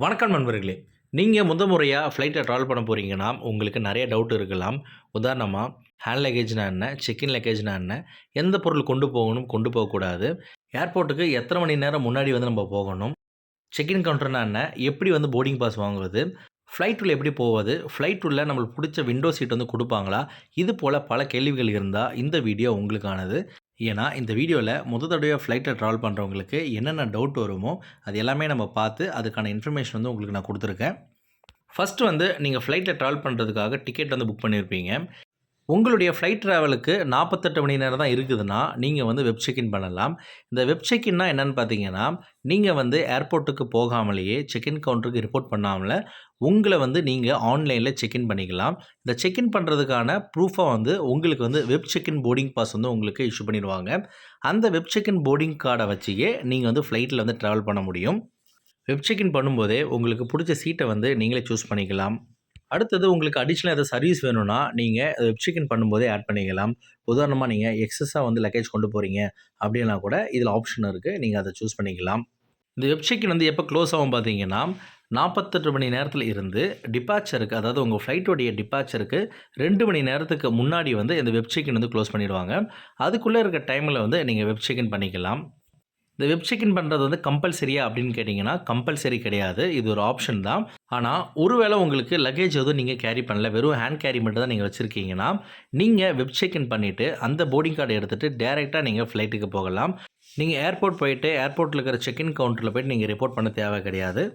வணக்கம் நண்பர்களே. நீங்க முறையா ஃப்ளைட்ல ட்ராவல் பண்ண போறீங்கன்னா, உங்களுக்கு நெறைய டவுட் இருக்கலாம். உதாரணமா, ஹேண்ட் லக்கேஜ்னா என்ன? செக் இன் லக்கேஜ்னா என்ன? எந்த பொருள் கொண்டு போகணும், கொண்டு போகக்கூடாது? ஏர்போர்ட்டுக்கு எத்தன மணி நேரம் முன்னாடி நம்ம போகணும்? செக் இன் கவுண்டர்னா என்ன? எப்படி போர்டிங் பாஸ் வாங்குவது? ஃப்ளைட் உள்ள எப்படி போவது? ஃப்ளைட் உள்ள நம்மளுக்கு புடிச்ச விண்டோ சீட் குடுப்பாங்களா? இது போல பல கேள்விகள் இருந்தா, இந்த வீடியோ உங்களுக்கானது. ஏன்னா, இந்த வீடியோல தடவையா ஃப்ளைட்ல ட்ராவல் பண்றவங்களுக்கு என்னென்ன டவுட் வருமோ, அது எல்லாமே நம்ம பார்த்து, அதுக்கான இன்ஃபர்மேஷன் உங்களுக்கு நான் குடுத்துருக்கேன். ஃபர்ஸ்ட் நீங்க ஃப்ளைட்ல ட்ராவல் பண்றதுக்காக டிக்கெட் புக் பண்ணியிருப்பீங்க. உங்களுடைய ஃப்ளைட் ட்ராவலுக்கு 48 மணி நேரம் தான் இருக்குதுன்னா, நீங்க வெப் செக் இன் பண்ணலாம். இந்த வெப் செக் இன்னா என்னன்னு பார்த்தீங்கன்னா, நீங்க ஏர்போர்ட்டுக்கு போகாமலேயே செக் இன் கவுண்டருக்கு ரிப்போர்ட் பண்ணாமல, உங்கள நீங்க ஆன்லைன்ல செக் இன் பண்ணிக்கலாம். இந்த செக் இன் பண்றதுக்கான ப்ரூஃபா உங்களுக்கு web check in boarding pass உங்களுக்கு இஷ்யூ பண்ணிருவாங்க. அந்த வெப் செக் இன் போர்டிங் கார்ட வச்சே நீங்க ஃப்ளைட்ல ட்ராவல் பண்ண முடியும். வெப் செக் இன் பண்ணும்போதே உங்களுக்கு புடிச்ச சீட்ட நீங்களே சூஸ் பண்ணிக்கலாம். அடுத்தது உங்களுக்கு அடிஷனலா ஏதாவது சர்வீஸ் வேணும்னா, நீங்க வெப் செக் இன் பண்ணும்போதே ஆட் பண்ணிக்கலாம். உதாரணமா நீங்க எக்ஸஸா லக்கேஜ் கொண்டு போறீங்க அப்படின்னா கூட இதில ஆப்ஷன் இருக்கு. நீங்க அத சூஸ் பண்ணிக்கலாம். இந்த வெப் செக் இன் எப்ப குளோஸ் ஆகும் பார்த்தீங்கன்னா, 48 மணி நேரத்தில இருந்து டிபார்ச்சருக்கு அதாவது உங்க ஃப்ளைட்டோடைய டிபார்ச்சருக்கு 2 மணி நேரத்துக்கு முன்னாடி இந்த வெப் செக் இன் குளோஸ் பண்ணிருவாங்க. அதுக்குள்ள இருக்க டைம்ல நீங்க வெப் செக் இன் பண்ணிக்கலாம். இந்த வெப் செக் இன் பண்ணுறது கம்பல்சரியா அப்படின்னு கேட்டிங்கன்னா, கம்பல்சரி கிடையாது. இது ஒரு ஆப்ஷன் தான். ஆனா, ஒருவேளை உங்களுக்கு லக்கேஜ் எதுவும் நீங்க கேரி பண்ணல, வெறும் ஹேண்ட் கேரி மட்டும் தான் நீங்க வச்சிருக்கீங்கன்னா, நீங்க வெப் செக் இன் பண்ணிட்டு, அந்த போர்டிங் கார்ட எடுத்துட்டு டைரக்ட்டா நீங்க ஃப்ளைட்டுக்கு போகலாம். நீங்க ஏர்போர்ட் போயிட்டு, ஏர்போர்ட்ல இருக்கிற செக் இன் கவுண்டர்ல போயிட்டு நீங்க ரிப்போர்ட் பண்ண தேவை கிடையாது.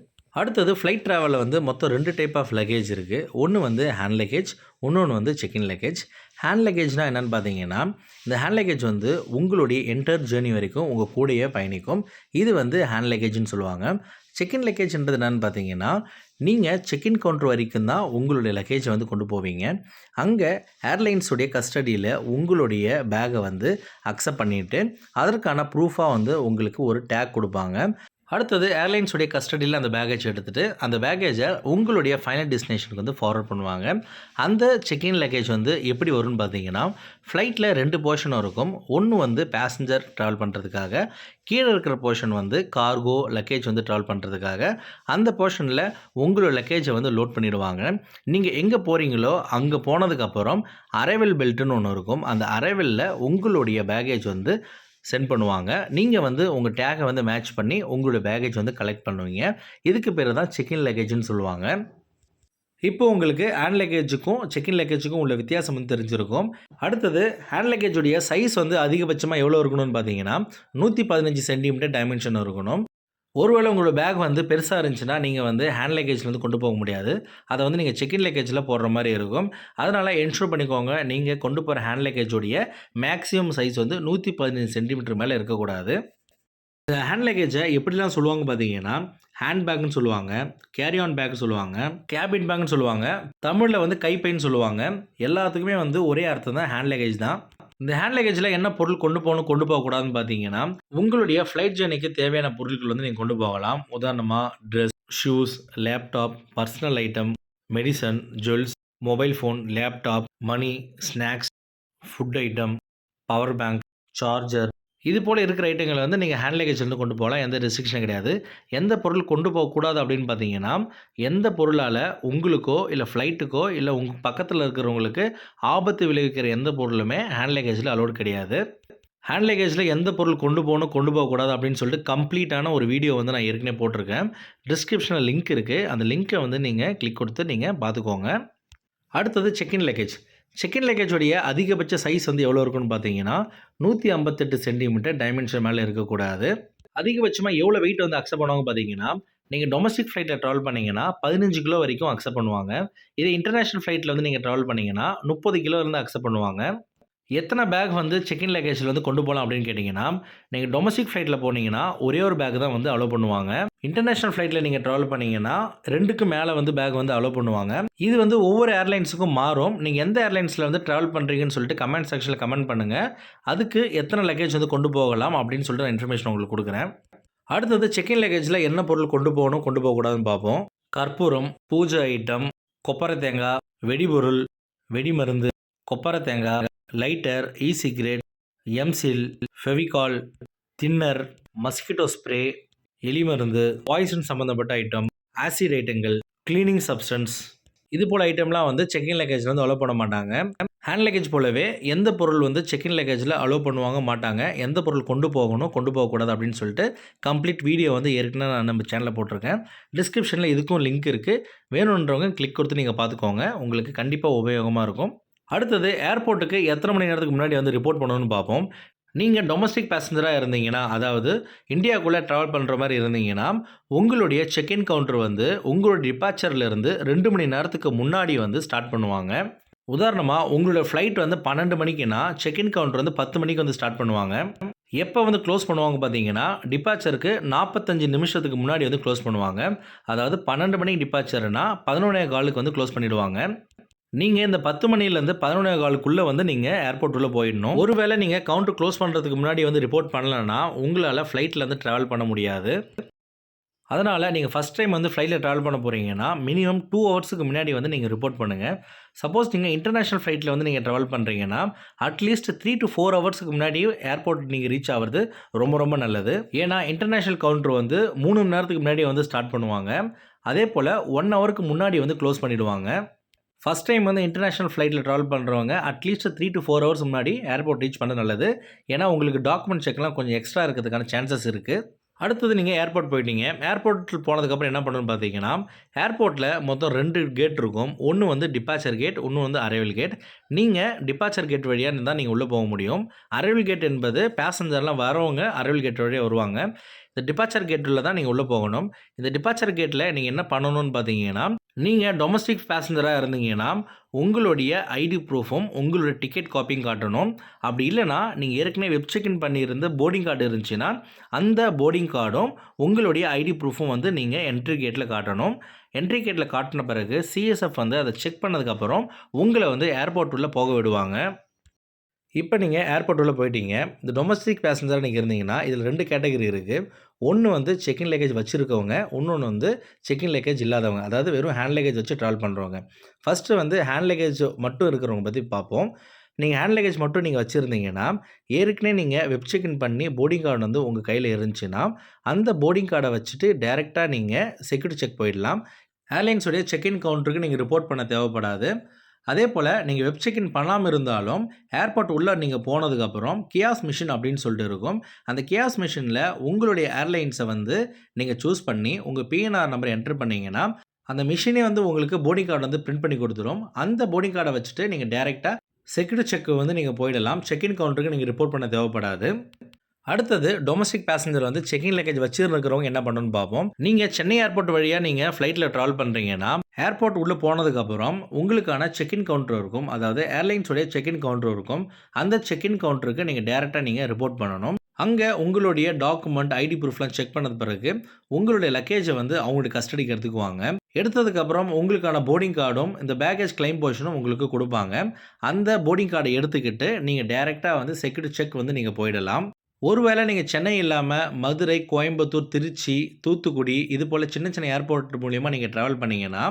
அடுத்தது ஃப்ளைட் ட்ராவல்ல மொத்தம் 2 டைப் ஆஃப் லக்கேஜ் இருக்கு. ஒண்ணு ஹேண்ட் லக்கேஜ், இன்னொன்னு செக் இன் லக்கேஜ். ஹேண்ட் லக்கேஜ்னா என்னன்னு பார்த்தீங்கன்னா, இந்த ஹேண்ட் லக்கேஜ் உங்களுடைய என்டர் ஜர்னி வரைக்கும் உங்க கூடயே பயணிக்கும். இது ஹேண்ட் லக்கேஜ்ன்னு சொல்லுவாங்க. செக் இன் லக்கேஜ்ன்றது என்னன்னு பார்த்தீங்கன்னா, நீங்க செக் இன் கவுண்டர் வரைக்கும் தான் உங்களுடைய லக்கேஜ கொண்டு போவீங்க. அங்க ஏர்லைன்ஸ் உடைய கஸ்டடியில உங்களுடைய பேக்க அக்செப்ட் பண்ணிட்டு, அதற்கான ப்ரூஃபா உங்களுக்கு ஒரு டேக் குடுப்பாங்க. அடுத்தது ஏர்லைன்ஸ் உடைய கஸ்டடியில அந்த பேக்கேஜ் எடுத்துட்டு, அந்த பேக்கேஜ உங்களுடைய ஃபைனல் டெஸ்டினேஷனுக்கு ஃபார்வர்ட் பண்ணுவாங்க. அந்த செக் இன் லக்கேஜ் எப்படி வரும்னு பார்த்தீங்கன்னா, ஃப்ளைட்ல 2 போர்ஷன் இருக்கும். ஒண்ணு பேசஞ்சர் ட்ராவல் பண்றதுக்காக, கீழ இருக்கிற போர்ஷன் கார்கோ, லக்கேஜ் ட்ராவல் பண்றதுக்காக. அந்த போர்ஷன்ல உங்களோட லக்கேஜ லோட் பண்ணிடுவாங்க. நீங்க எங்க போறீங்களோ, அங்க போனதுக்கப்புறம் அரைவல் பெல்ட்ன்னு ஒண்ணு இருக்கும். அந்த அரைவல்ல உங்களுடைய பேக்கேஜ் சென்ட் பண்ணுவாங்க. நீங்க உங்க டேக்க மேட்ச் பண்ணி உங்களுடைய பேக்கேஜ் கலெக்ட் பண்ணுவீங்க. இதுக்கு பேரு தான் செக் இன் லக்கேஜ்ன்னு சொல்லுவாங்க. இப்போ உங்களுக்கு ஹேண்ட் லக்கேஜுக்கும், செக் இன் லக்கேஜுக்கும் உள்ள வித்தியாசம் தெரிஞ்சிருக்கும். அடுத்தது ஹேண்ட் லக்கேஜ் உடைய சைஸ் அதிகபட்சமா எவ்வளோ இருக்கணும்னு பார்த்தீங்கன்னா, 115 சென்டிமீட்டர் டைமென்ஷன் இருக்கணும். ஒருவேளை உங்களோட பேக் பெருசா இருந்துச்சுன்னா, நீங்க ஹேண்ட் லக்கேஜ்ல கொண்டு போக முடியாது. அத நீங்க செக் இன் லக்கேஜ்ல போடுற மாரி இருக்கும். அதனால என்ஷூர் பண்ணிக்கோங்க, நீங்க கொண்டு போற ஹேண்ட் லக்கேஜ் உடைய மேக்ஸிமம் சைஸ் 115 சென்டிமீட்டர் மேல இருக்கக்கூடாது. இந்த ஹேண்ட் லக்கேஜ எப்படிலாம் சொல்லுவாங்க பார்த்தீங்கன்னா, ஹேண்ட் பேக்ன்னு சொல்லுவாங்க, கேரி ஆன் பேக் சொல்லுவாங்க, கேபின் பேக்ன்னு சொல்லுவாங்க. தமிழ்ல கைப்பைன்னு சொல்லுவாங்க. எல்லாத்துக்குமே ஒரே அர்த்தம் தான் ஹேண்ட் லக்கேஜ் தான். இந்த ஹேண்ட் லக்கேஜ்ல என்ன பொருள் கொண்டு போகணும், கொண்டு போகக்கூடாதுன்னு பார்த்தீங்கன்னா, உங்களுடைய ஃப்ளைட் ஜர்னிக்கு தேவையான பொருட்கள் நீங்க கொண்டு போகலாம். உதாரணமா dress, shoes, laptop, personal item, medicine, jewels, mobile phone, laptop, money, snacks, food item, power bank, charger இது போல இருக்கிற ஐட்டங்கள நீங்க ஹேண்ட் லக்கேஜ்ல கொண்டு போகலாம். எந்த ரெஸ்ட்ரிக்ஷனும் கிடையாது. எந்த பொருள் கொண்டு போகக்கூடாது அப்படின்னு பார்த்தீங்கன்னா, எந்த பொருளால உங்களுக்கோ, இல்ல ஃப்ளைட்டுக்கோ, இல்ல உங்க பக்கத்துல இருக்கிறவங்களுக்கு ஆபத்து விளைவிக்கிற எந்த பொருளுமே ஹேண்ட் லக்கேஜ்ல அலோட் கிடையாது. ஹேண்ட் லக்கேஜ்ல எந்த பொருள் கொண்டு போகணும், கொண்டு போகக்கூடாது அப்படின்னு சொல்லிட்டு கம்ப்ளீட்டான ஒரு வீடியோ நான் ஏற்கனவே போட்டிருக்கேன். டிஸ்கிரிப்ஷன்ல லிங்க் இருக்கு. அந்த லிங்க்க நீங்க கிளிக் கொடுத்து நீங்க பார்த்துக்கோங்க. அடுத்தது check in luggage. Check in luggage உடைய அதிகபட்ச சைஸ் எவ்வளோ இருக்குன்னு பார்த்தீங்கன்னா, 158 சென்டிமீட்டர் டைமென்ஷன் மேல இருக்கக்கூடாது. அதிகபட்சமா எவ்வளோ வெயிட் அக்செப்ட் பண்ணுவாங்க பார்த்தீங்கன்னா, நீங்க டொமஸ்டிக் ஃப்ளைட்ல ட்ராவல் பண்ணீங்கன்னா, 15 கிலோ வரைக்கும் அக்செப்ட் பண்ணுவாங்க. இதே இன்டர்நேஷனல் ஃப்ளைட்ல நீங்க ட்ராவல் பண்ணீங்கன்னா, 30 கிலோ இருந்து அக்செப்ட் பண்ணுவாங்க. எத்தன பேக் செக் இன் லக்கேஜ்ல கொண்டு போலாம் அப்படின்னு கேட்டீங்கன்னா, நீங்க டொமஸ்டிக் ஃப்ளைட்ல போனீங்கன்னா, ஒரே ஒரு பேக் தான் அலோ பண்ணுவாங்க. இன்டர்நேஷனல் ஃப்ளைட்ல நீங்க ட்ராவல் பண்ணீங்கன்னா, 2க்கு மேல பேக் அலோ பண்ணுவாங்க. இது ஒவ்வொரு ஏர்லைன்ஸுக்கும் மாறும். நீங்க எந்த ஏர்லைன்ஸ்ல ட்ராவல் பண்றீங்கன்னு சொல்லிட்டு கமெண்ட் செக்ஷன்ல கமெண்ட் பண்ணுங்க. அதுக்கு எத்தன லக்கேஜ் கொண்டு போகலாம் அப்படின்னு சொல்லிட்டு நான் இன்ஃபர்மேஷன் உங்களுக்கு குடுக்குறேன். அடுத்தது செக் இன் லக்கேஜ்ல என்ன பொருள் கொண்டு போகணும், கொண்டு போகக்கூடாதுன்னு பார்ப்போம். கற்பூரம், பூஜை ஐட்டம், கொப்பரை தேங்காய், வெடிபொருள், வெடிமருந்து, கொப்பரை தேங்காய், lighter, cigarette, M-Seal, Fevicol, thinner, mosquito spray, எலி மருந்து, பாய்சன் சம்மந்தப்பட்ட ஐட்டம், ஆசிட் ஐட்டங்கள், கிளீனிங் சப்ஸ்டன்ஸ் இது போல ஐட்டம்லாம் வந்து செக் இன் லக்கேஜ்ல வந்து அலோவ் பண்ண மாட்டாங்க. ஹேண்ட் லக்கேஜ் போலவே எந்த பொருள் வந்து செக் இன் லக்கேஜ்ல அலோவ் பண்ணுவாங்க மாட்டாங்க. எந்த பொருள் கொண்டு போகணும், கொண்டு போகக்கூடாது அப்படின்னு சொல்லிட்டு கம்ப்ளீட் வீடியோ வந்து ஏற்கனவே நான் நம்ம சேனல்ல போட்டிருக்கேன். டிஸ்கிரிப்ஷன்ல இதுக்கும் லிங்க் இருக்கு. வேணுன்றவங்க கிளிக் கொடுத்து நீங்க பார்த்துக்கோங்க. உங்களுக்கு கண்டிப்பா உபயோகமா இருக்கும். அடுத்தது ஏர்போர்ட்டுக்கு எத்தனை மணி நேரத்துக்கு முன்னாடி வந்து ரிப்போர்ட் பண்ணணும்னு பார்ப்போம். நீங்க டொமஸ்டிக் பேசஞ்சரா இருந்தீங்கன்னா, அதாவது இந்தியாக்குள்ள டிராவல் பண்ற மாரி இருந்தீங்கன்னா, உங்களுடைய செக் இன் கவுண்டர் வந்து உங்களோட டிபார்ச்சர்ல இருந்து 2 மணி நேரத்துக்கு முன்னாடி வந்து ஸ்டார்ட் பண்ணுவாங்க. உதாரணமா உங்களோட ஃப்ளைட் வந்து 12 மணிக்குன்னா, செக் இன் கவுண்டர் வந்து 10 மணிக்கு வந்து ஸ்டார்ட் பண்ணுவாங்க. எப்போ வந்து க்ளோஸ் பண்ணுவாங்க பார்த்தீங்கன்னா, டிபார்ச்சருக்கு 45 நிமிஷத்துக்கு முன்னாடி வந்து க்ளோஸ் பண்ணுவாங்க. அதாவது 12 மணிக்கு டிபார்ச்சர்னா 11:15க்கு வந்து க்ளோஸ் பண்ணிடுவாங்க. நீங்க இந்த 10 மணிலேருந்து 11:15க்குள்ள வந்து நீங்க ஏர்போர்ட் உள்ள போயிடணும். ஒருவேளை நீங்க கவுண்டர் க்ளோஸ் பண்றதுக்கு முன்னாடி வந்து ரிப்போர்ட் பண்ணலன்னா, உங்களால ஃப்ளைட்ல வந்து டிராவல் பண்ண முடியாது. அதனால நீங்க ஃபர்ஸ்ட் டைம் வந்து ஃப்ளைட்ல டிராவல் பண்ண போறீங்கன்னா, மினிமம் 2 ஹவர்ஸ்க்கு முன்னாடி வந்து நீங்க ரிப்போர்ட் பண்ணுங்க. சப்போஸ் நீங்க இன்டர்நேஷனல் ஃப்ளைட்ல வந்து நீங்க டிராவல் பண்றீங்கன்னா, அட்லீஸ்ட் 3 to 4 ஹவர்ஸ்க்கு முன்னாடி ஏர்போர்ட் நீங்க ரீச் ஆவுறது ரொம்ப ரொம்ப நல்லது. ஏன்னா, இன்டர்நேஷனல் கவுண்டர் வந்து 3 மணி நேரத்துக்கு முன்னாடி வந்து ஸ்டார்ட் பண்ணுவாங்க. அதேபோல 1 ஹவருக்கு முன்னாடி வந்து க்ளோஸ் பண்ணிடுவாங்க. ஃபர்ஸ்ட் டைம் வந்து இன்டர்நேஷனல் ஃப்ளைட்ல டிராவல் பண்றவங்க அட்லீஸ்ட் 3 to 4 ஹவர்ஸ் முன்னாடி ஏர்போர்ட் ரீச் பண்ணது நல்லது. ஏன்னா, உங்களுக்கு டாக்குமெண்ட் செக்லாம் கொஞ்சம் எக்ஸ்ட்ரா இருக்கிறதுக்கான சான்சஸ் இருக்கு. அடுத்தது நீங்க ஏர்போர்ட் போயிட்டீங்க. ஏர்போர்ட் போனதுக்கப்புறம் என்ன பண்ணணும்னு பார்த்தீங்கன்னா, ஏர்போர்ட்ல மொத்தம் 2 கேட் இருக்கும். ஒண்ணு வந்து டிபார்ச்சர் கேட், இன்னும் வந்து அரைவல் கேட். நீங்க டிபார்ச்சர் கேட் வழியா தான் நீங்க உள்ள போக முடியும். அரைவல் கேட் என்பது பேசஞ்சர்லாம் வரவங்க அரைவல் கேட் வழியா வருவாங்க. இந்த டிபார்ச்சர் கேட்ல தான் நீங்க உள்ள போகணும். இந்த டிபார்ச்சர் கேட்ல நீங்க என்ன பண்ணணும்னு பார்த்தீங்கன்னா, நீங்க டொமஸ்டிக் பேசஞ்சரா இருந்தீங்கன்னா, உங்களுடைய ஐடி ப்ரூஃபும், உங்களுடைய டிக்கெட் காப்பியும் காட்டணும். அப்படி இல்லன்னா, நீங்க ஏற்கனவே வெப் செக் இன் பண்ணியிருந்த போர்டிங் கார்டு இருந்துச்சுன்னா, அந்த போர்டிங் கார்டும், உங்களுடைய ஐடி ப்ரூஃபும் வந்து நீங்க என்ட்ரி கேட்ல காட்டணும். என்ட்ரி கேட்ல காட்டுன பிறகு சிஎஸ்எஃப் வந்து அத செக் பண்ணதுக்கப்புறம், உங்கள வந்து ஏர்போர்ட் உள்ள போக விடுவாங்க. இப்ப நீங்க ஏர்போர்ட் உள்ள போயிட்டீங்க. இந்த டொமஸ்டிக் பேசஞ்சரா நீங்க இருந்தீங்கன்னா, இதில 2 கேட்டகரி இருக்கு. ஒண்ணு வந்து செக் இன் லக்கேஜ் வச்சிருக்கவங்க. இன்னொன்னு வந்து செக் இன் லக்கேஜ் இல்லாதவங்க. அதாவது வெறும் ஹேண்ட் லக்கேஜ் வச்சு டிராவல் பண்றவங்க. ஃபர்ஸ்ட்டு வந்து ஹேண்ட் லக்கேஜ் மட்டும் இருக்கிறவங்க பத்தி பார்ப்போம். நீங்க ஹேண்ட் லக்கேஜ் மட்டும் நீங்க வச்சிருந்தீங்கன்னா, ஏற்கனவே நீங்க வெப் செக் இன் பண்ணி போர்டிங் கார்டு வந்து உங்க கையில இருந்துச்சுன்னா, அந்த போர்டிங் கார்ட வச்சுட்டு டைரக்ட்டா நீங்க செக்யூரிட்டி செக் போயிடலாம். ஏர்லைன்ஸ் உடைய செக் இன் கவுண்டருக்கு நீங்க ரிப்போர்ட் பண்ண தேவைப்படாது. அதேபோல நீங்க வெப் செக் இன் பண்ணாம இருந்தாலும், ஏர்போர்ட் உள்ள நீங்க போனதுக்கப்புறம் கியாஸ்க் மிஷின் அப்படின்னு சொல்லிட்டு இருக்கும். அந்த கியாஸ்க் மிஷின்ல உங்களுடைய ஏர்லைன்ஸ வந்து நீங்க சூஸ் பண்ணி, உங்க பிஎன்ஆர் நம்பர் என்டர் பண்ணீங்கன்னா, அந்த மிஷினே வந்து உங்களுக்கு போர்டிங் கார்டு வந்து பிரிண்ட் பண்ணி குடுத்துரும். அந்த போர்டிங் கார்ட வச்சுட்டு நீங்க டைரக்ட்டா செக்யூரிட்டி செக் வந்து நீங்க போயிடலாம். செக் இன் கவுண்டருக்கு நீங்க ரிப்போர்ட் பண்ண தேவைப்படாது. அடுத்தது டொமஸ்டிக் பேசஞ்சர் வந்து செக் இன் லக்கேஜ் வச்சிருக்கிறவங்க என்ன பண்ணணும்னு பார்ப்போம். நீங்க சென்னை ஏர்போர்ட் வழியா நீங்க ஃப்ளைட்ல டிராவல் பண்றீங்கன்னா, ஏர்போர்ட் உள்ள போனதுக்கப்புறம் உங்களுக்கான செக் இன் கவுண்டர் இருக்கும். அதாவது ஏர்லைன்ஸ் உடைய செக் இன் கவுண்டர் இருக்கும். அந்த செக் இன் கவுண்டருக்கு நீங்க டைரக்ட்டா நீங்க ரிப்போர்ட் பண்ணணும். அங்க உங்களுடைய டாக்குமெண்ட், ஐடி ப்ரூஃப்லாம் செக் பண்ணது பிறகு, உங்களுடைய லக்கேஜ வந்து அவங்களுடைய கஸ்டடிக்கு எடுத்துக்குவாங்க. எடுத்ததுக்கப்புறம் உங்களுக்கான போர்டிங் கார்டும், இந்த பேக்கேஜ் கிளைம் போர்ஷனும் உங்களுக்கு குடுப்பாங்க. அந்த போர்டிங் கார்ட எடுத்துக்கிட்டு, நீங்க டைரக்ட்டா வந்து செக்யூரிட்டி செக் வந்து நீங்க போயிடலாம். ஒருவேளை நீங்க சென்னை இல்லாம மதுரை, கோயம்புத்தூர், திருச்சி, தூத்துக்குடி இது போல சின்ன சின்ன ஏர்போர்ட் மூலியமா நீங்க டிராவல் பண்ணீங்கன்னா,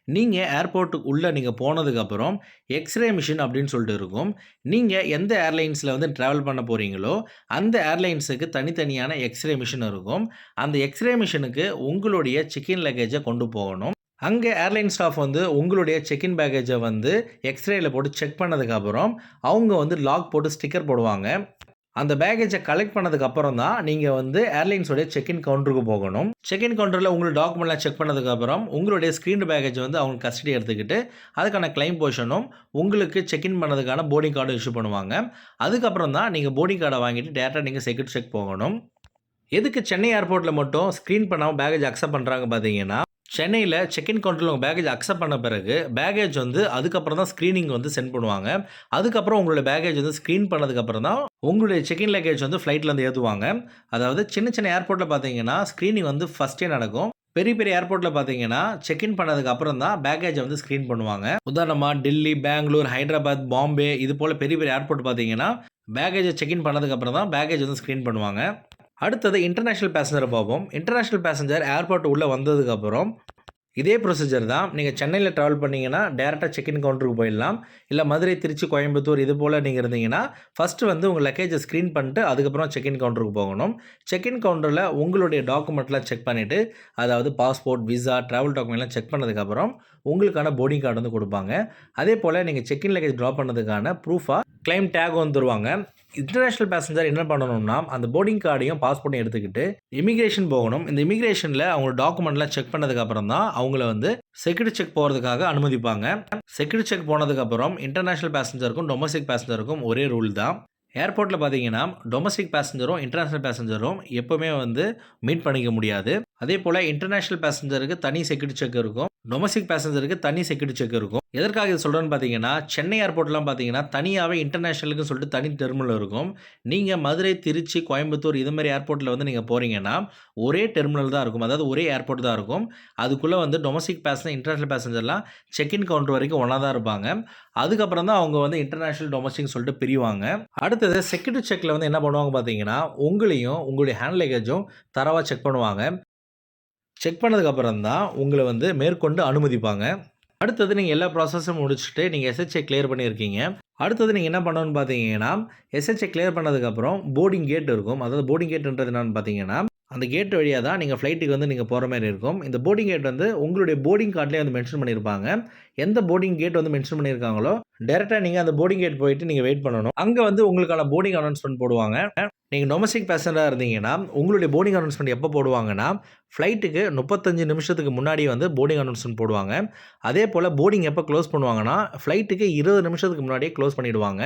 நீங்க ஏர்போர்ட்டுக்கு உள்ள நீங்க போனதுக்கப்புறம் எக்ஸ்ரே மிஷின் அப்படின்னு சொல்லிட்டு இருக்கும். நீங்க எந்த ஏர்லைன்ஸ்ல வந்து டிராவல் பண்ண போறீங்களோ, அந்த ஏர்லைன்ஸுக்கு தனித்தனியான எக்ஸ்ரே மிஷின் இருக்கும். அந்த எக்ஸ்ரே மிஷினுக்கு உங்களுடைய செக் இன் லக்கேஜ கொண்டு போகணும். அங்க ஏர்லைன் ஸ்டாஃப் வந்து உங்களுடைய செக் இன் பேக்கேஜ வந்து எக்ஸ்ரேல போட்டு செக் பண்ணதுக்கப்புறம், அவங்க வந்து லாக் போட்டு ஸ்டிக்கர் போடுவாங்க. அந்த பேக்கேஜ கலெக்ட் பண்ணதுக்கு அப்புறம் தான், நீங்க வந்து ஏர்லைன்ஸ் உடைய செக் இன் கவுண்டருக்கு போகணும். செக் இன் கவுண்டர்ல உங்களோட டாக்குமெண்ட்லாம் செக் பண்ணதுக்கு அப்புறம், உங்களுடைய ஸ்கிரீன்டு பேக்கேஜ் வந்து அவங்க கஸ்டடி எடுத்துக்கிட்டு, அதுக்கான கிளைம் போர்ஷனும், உங்களுக்கு செக் இன் பண்ணதுக்கான போர்டிங் கார்டும் இஷ்யூ பண்ணுவாங்க. அதுக்கப்புறம் தான் நீங்க போர்டிங் கார்ட வாங்கிட்டு டைரக்ட்டா நீங்க செக்யூரிட்டி செக் போகணும். எதுக்கு சென்னை ஏர்போர்ட்ல மட்டும் ஸ்கிரீன் பண்ணாம பேக்கேஜ் அக்செப்ட் பண்றாங்க பார்த்தீங்கன்னா, சென்னையில செக் இன் கவுண்டர்ல உங்க பேக்கேஜ் அக்செப்ட் பண்ண பிறகு, பேக்கேஜ் வந்து அதுக்கப்புறம் தான் ஸ்கிரீனிங் வந்து சென்ட் பண்ணுவாங்க. அதுக்கப்புறம் உங்களோட பேக்கேஜ் வந்து ஸ்கிரீன் பண்ணதுக்கப்புறம் தான், உங்களுடைய செக் இன் லக்கேஜ் வந்து ஃப்ளைட்லேருந்து ஏத்துவாங்க. அதாவது சின்ன சின்ன ஏர்போர்ட்ல பார்த்தீங்கன்னா, ஸ்கிரீனிங் வந்து ஃபர்ஸ்ட்டே நடக்கும். பெரிய பெரிய ஏர்போர்ட்ல பார்த்தீங்கன்னா, செக் இன் பண்ணதுக்கு அப்புறம் தான் பேக்கேஜ வந்து ஸ்கிரீன் பண்ணுவாங்க. உதாரணமா டெல்லி, பெங்களூர், ஹைதராபாத், பாம்பே இது போல பெரிய பெரிய ஏர்போர்ட் பார்த்தீங்கன்னா, பேக்கேஜ செக் இன் பண்ணதுக்கு அப்புறம் தான் பேக்கேஜ் வந்து ஸ்கிரீன் பண்ணுவாங்க. அடுத்தது இன்டர்நேஷனல் பேசஞ்சர பார்ப்போம். இன்டர்நேஷனல் பேசஞ்சர் ஏர்போர்ட் உள்ள வந்ததுக்கப்புறம், இதே ப்ரொசீஜர் தான் நீங்கள் சென்னையில் ட்ராவல் பண்ணிங்கன்னா டேரெக்டாக செக்இன் கவுண்டருக்கு போயிடலாம். இல்லை மதுரை, திருச்சி, கோயம்புத்தூர் இது போல் நீங்கள் இருந்தீங்கன்னா ஃபஸ்ட்டு வந்து உங்கள் லக்கேஜை ஸ்க்ரீன் பண்ணிட்டு அதுக்கப்புறம் செக்இன் கவுண்டருக்கு போகணும். செக்இன் கவுண்டரில் உங்களுடைய டாக்குமெண்ட்லாம் செக் பண்ணிவிட்டு, அதாவது பாஸ்போர்ட், விசா, ட்ராவல் டாக்குமெண்ட்லாம் செக் பண்ணதுக்கப்புறம் உங்களுக்கான போர்டிங் கார்டு வந்து கொடுப்பாங்க. அதே போல் நீங்கள் செக்இன் லக்கேஜ் ட்ராப் பண்ணதுக்கான ப்ரூஃபாக கிளைம் டேக் வந்து தருவாங்க. இன்டர்நேஷ்னல் பேசஞ்சர் என்ன பண்ணணும்னா, அந்த போர்டிங் கார்டையும் பாஸ்போர்ட்டையும் எடுத்துக்கிட்டு இமிகிரேஷன் போகணும். இந்த இமிகிரேஷனில் அவங்க டாக்குமெண்ட்லாம் செக் பண்ணதுக்கப்புறம் தான் அவங்கள வந்து செக்யூரிட்டி செக் போகிறதுக்காக அனுமதிப்பாங்க. செக்யூரிட்டி செக் போனதுக்கப்புறம் இன்டர்நேஷ்னல் பேசஞ்சருக்கும் டொமஸ்டிக் பேசஞ்சருக்கும் ஒரே ரூல் தான். ஏர்போர்ட்டில் பார்த்தீங்கன்னா டொமஸ்டிக் பேசஞ்சரும் இன்டர்நேஷ்னல் பேசஞ்சரும் எப்போவுமே வந்து மீட் பண்ணிக்க முடியாது. அதே போல் இன்டர்நேஷ்னல் பேசஞ்சருக்கு தனி செக்யூரிட்டி செக் இருக்கும், டொமஸ்டிக் பேசஞ்சருக்கு தனி செக்யூரிட்டி செக் இருக்கும். எதற்காக இது சொல்கிறேன்னு பார்த்தீங்கன்னா, சென்னை ஏர்போர்ட்லாம் பார்த்தீங்கன்னா தனியாகவே இன்டர்நேஷ்னலுக்குன்னு சொல்லிட்டு தனி டெர்மினல் இருக்கும். நீங்கள் மதுரை, திருச்சி, கோயம்புத்தூர் இது மாதிரி ஏர்போர்ட்டில் வந்து நீங்கள் போகிறீங்கன்னா ஒரே டெர்மினல் தான் இருக்கும். அதாவது ஒரே ஏர்போர்ட் தான் இருக்கும். அதுக்குள்ளே வந்து டொமஸ்டிக் பேசஞ்சர், இன்டர்நேஷ்னல் பேசஞ்சர்லாம் செக்இன் கவுண்டர் வரைக்கும் ஒன்றா தான் இருப்பாங்க. அதுக்கப்புறம் தான் அவங்க வந்து இன்டர்நேஷ்னல் டொமஸ்டிக்னு சொல்லிட்டு பிரிவாங்க. அடுத்தது செக்யூரிட்டி செக்கில் வந்து என்ன பண்ணுவாங்க பார்த்தீங்கன்னா, உங்களையும் உங்களுடைய ஹேண்ட் லக்கேஜும் தரவாக செக் பண்ணுவாங்க. செக் பண்ணதுக்கப்புறம் தான் உங்கள வந்து மேற்கொண்டு அனுமதிப்பாங்க. அடுத்தது நீங்கள் எல்லா ப்ராசஸும் முடிச்சுட்டு நீங்கள் எஸ்ஹெச்ஏ கிளியர் பண்ணியிருக்கீங்க. அடுத்தது நீங்கள் என்ன பண்ணணும்னு பார்த்தீங்கன்னா, எஸ்ஹெச்ஏ கிளியர் பண்ணதுக்கப்புறம் போர்டிங் கேட் இருக்கும். அதாவது போர்டிங் கேட்ன்றது என்னன்னு பார்த்தீங்கன்னா, அந்த கேட் வழியா தான் நீங்கள் ஃப்ளைட்டுக்கு வந்து நீங்கள் போகிற மாரி இருக்கும். இந்த போர்டிங் கேட் வந்து உங்களுடைய போர்டிங் கார்ட்லேயே வந்து மென்ஷன் பண்ணியிருப்பாங்க. எந்த போர்டிங் கேட் வந்து மென்ஷன் பண்ணியிருக்காங்களோ, டைரக்ட்டா நீங்க அந்த போர்டிங் கேட் போயிட்டு நீங்க வெயிட் பண்ணணும். அங்க வந்து உங்களுக்கான போர்டிங் அனௌன்ஸ்மென்ட் போடுவாங்க. நீங்க டொமஸ்டிக் பேசஞ்சரா இருந்தீங்கன்னா, உங்களுடைய போர்டிங் அனௌன்ஸ்மென்ட் எப்போ போடுவாங்கன்னா, ஃப்ளைட்டுக்கு 35 நிமிஷத்துக்கு முன்னாடி வந்து போர்டிங் அனௌன்ஸ்மென்ட் போடுவாங்க. அதேபோல போர்டிங் எப்போ க்ளோஸ் பண்ணுவாங்கன்னா, ஃப்ளைட்டுக்கு 20 நிமிஷத்துக்கு முன்னாடியே க்ளோஸ் பண்ணிடுவாங்க.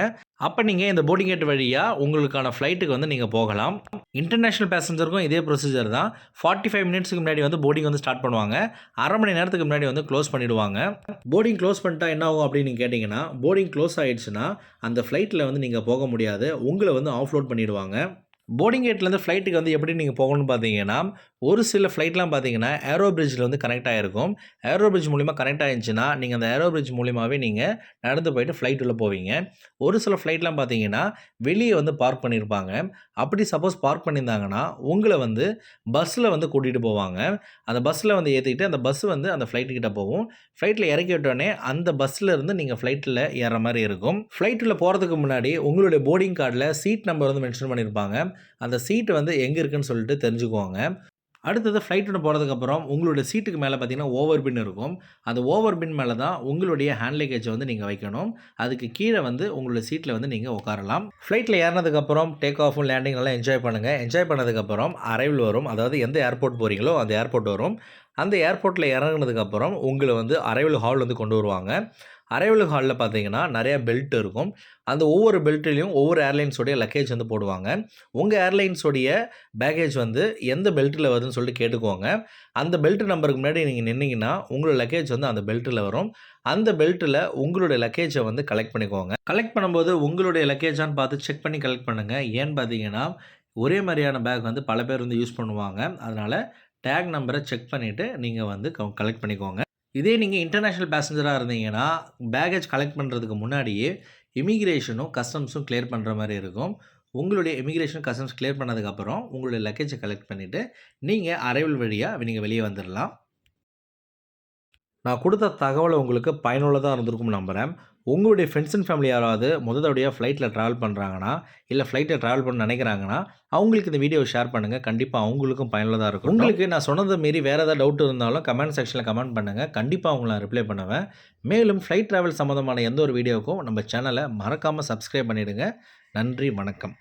அப்ப நீங்க இந்த போர்டிங் கேட் வழியா உங்களுக்கான ஃப்ளைட்டுக்கு வந்து நீங்க போகலாம். இன்டர்நேஷனல் பேசஞ்சருக்கும் இதே ப்ரொசீஜர் தான். 45 மினிட்ஸ்க்கு முன்னாடி வந்து போர்டிங் வந்து ஸ்டார்ட் பண்ணுவாங்க. 1/2 மணி நேரத்துக்கு முன்னாடி வந்து க்ளோஸ் பண்ணிடுவாங்க. போர்டிங் க்ளோஸ் பண்ணிட்டா என்ன ஆகும் அப்படின்னு நீங்க கேட்டீங்கன்னா, போர்டிங் க்ளோஸ் ஆயிடுச்சுன்னா, அந்த ஃப்ளைட்ல வந்து நீங்க போக முடியாது. உங்கள வந்து ஆஃப்லோட் பண்ணிடுவாங்க. போர்டிங் கேட்லேருந்து ஃப்ளைட்டுக்கு வந்து எப்படி நீங்கள் போகணும்னு பார்த்தீங்கன்னா, ஒரு சில ஃப்ளைட்லாம் பார்த்தீங்கன்னா, ஏரோ பிரிட்ஜில வந்து கனெக்ட் ஆகிருக்கும். ஏரோ பிரிட்ஜ் மூலிமா கனெக்ட் ஆயிருந்துச்சுன்னா, நீங்கள் அந்த ஏரோ பிரிட்ஜ் மூலியமாவே நீங்க நடந்து போயிட்டு ஃப்ளைட் உள்ள போவீங்க. ஒரு சில ஃப்ளைட்லாம் பார்த்தீங்கன்னா, வெளிய வந்து பார்க் பண்ணியிருப்பாங்க. அப்படி சப்போஸ் பார்க் பண்ணியிருந்தாங்கன்னா, உங்கள வந்து பஸ்ஸில வந்து கூட்டிட்டு போவாங்க. அந்த பஸ்ஸில வந்து ஏத்திக்கிட்டு, அந்த பஸ் வந்து அந்த ஃப்ளைட் கிட்ட போகும். ஃப்ளைட்ல இறக்கி விட்டோனே, அந்த பஸ்ல இருந்து நீங்க ஃப்ளைட்ல ஏறுற மாரி இருக்கும். ஃப்ளைட்ல போறதுக்கு முன்னாடி உங்களுடைய போர்டிங் கார்ட்ல சீட் நம்பர் வந்து மென்ஷன் பண்ணியிருப்பாங்க. அந்த சீட் வந்து எங்க இருக்குன்னு சொல்லிட்டு தெரிஞ்சுக்குவாங்க. அடுத்தது ஃப்ளைட்டுன்னு போனதுக்கப்புறம் உங்களுடைய சீட்டுக்கு மேலே பார்த்தீங்கன்னா, ஓவர் பின் இருக்கும். அந்த ஓவர் பின் மேல தான் உங்களுடைய ஹேண்ட் லக்கேஜ வந்து நீங்க வைக்கணும். அதுக்கு கீழ வந்து உங்களுடைய சீட்ல வந்து நீங்க உட்காரலாம். ஃப்ளைட்ல ஏறுனதுக்கப்புறம் டேக் ஆஃபும், லேண்டிங் நல்லா என்ஜாய் பண்ணுங்க. என்ஜாய் பண்ணதுக்கப்புறம் அரைவல் வரும். அதாவது எந்த ஏர்போர்ட் போறீங்களோ அந்த ஏர்போர்ட் வரும். அந்த ஏர்போர்ட்ல இறங்குனதுக்கப்புறம் உங்கள வந்து அரைவல் ஹால் வந்து கொண்டு வருவாங்க. அரைவல் ஹால்ல பார்த்தீங்கன்னா, நெறைய பெல்ட் இருக்கும். அந்த ஒவ்வொரு பெல்ட்லயும் ஒவ்வொரு ஏர்லைன்ஸோடைய லக்கேஜ் வந்து போடுவாங்க. உங்க ஏர்லைன்ஸோடைய பேக்கேஜ் வந்து எந்த பெல்ட்ல வருதுன்னு சொல்லிட்டு கேட்டுக்கோங்க. அந்த பெல்ட் நம்பருக்கு முன்னாடி நீங்க நின்னீங்கன்னா, உங்களோட லக்கேஜ் வந்து அந்த பெல்ட்ல வரும். அந்த பெல்ட்ல உங்களுடைய லக்கேஜ வந்து கலெக்ட் பண்ணிக்கோங்க. கலெக்ட் பண்ணும்போது உங்களுடைய லக்கேஜான்னு பார்த்து செக் பண்ணி கலெக்ட் பண்ணுங்க. ஏன்னு பார்த்தீங்கன்னா, ஒரே மாரியான பேக் வந்து பல பேர் வந்து யூஸ் பண்ணுவாங்க. அதனால டேக் நம்பர செக் பண்ணிட்டு நீங்க வந்து கலெக்ட் பண்ணிக்கோங்க. இதே நீங்க இன்டர்நேஷனல் பேசஞ்சரா இருந்தீங்கன்னா, பேக்கேஜ் கலெக்ட் பண்றதுக்கு முன்னாடியே இமிகிரேஷனும், கஸ்டம்ஸும் கிளியர் பண்ற மாரி இருக்கும். உங்களுடைய இமிகிரேஷன், கஸ்டம்ஸ் கிளியர் பண்ணதுக்கப்புறம், உங்களுடைய லக்கேஜ கலெக்ட் பண்ணிட்டு, நீங்க அரைவல் வழியா நீங்க வெளிய வந்துரலாம். நான் குடுத்த தகவல் உங்களுக்கு பயனுள்ளதா இருந்திருக்கும்னு நம்புறேன். உங்களுடைய ஃப்ரெண்ட்ஸ் அண்ட் ஃபேமிலி யாராவது மொத தடவையா ஃப்ளைட்ல ட்ராவல் பண்றாங்கன்னா, இல்ல ஃப்ளைட்ல ட்ராவல் பண்ண நெனைக்கிறாங்கன்னா, அவங்களுக்கு இந்த வீடியோவ ஷேர் பண்ணுங்க. கண்டிப்பா அவங்களுக்கும் பயனுள்ளதா இருக்கும். உங்களுக்கு நான் சொன்னத மீறி வேற ஏதாவது டவுட் இருந்தாலும் கமெண்ட் செக்ஷன்ல கமெண்ட் பண்ணுங்க. கண்டிப்பா உங்களுக்கு நான் ரிப்ளை பண்ணுவேன். மேலும் ஃப்ளைட் டிராவல் சம்மந்தமான எந்த ஒரு வீடியோவுக்கும் நம்ம சேனல மறக்காம சப்ஸ்கிரைப் பண்ணிடுங்க. நன்றி, வணக்கம்.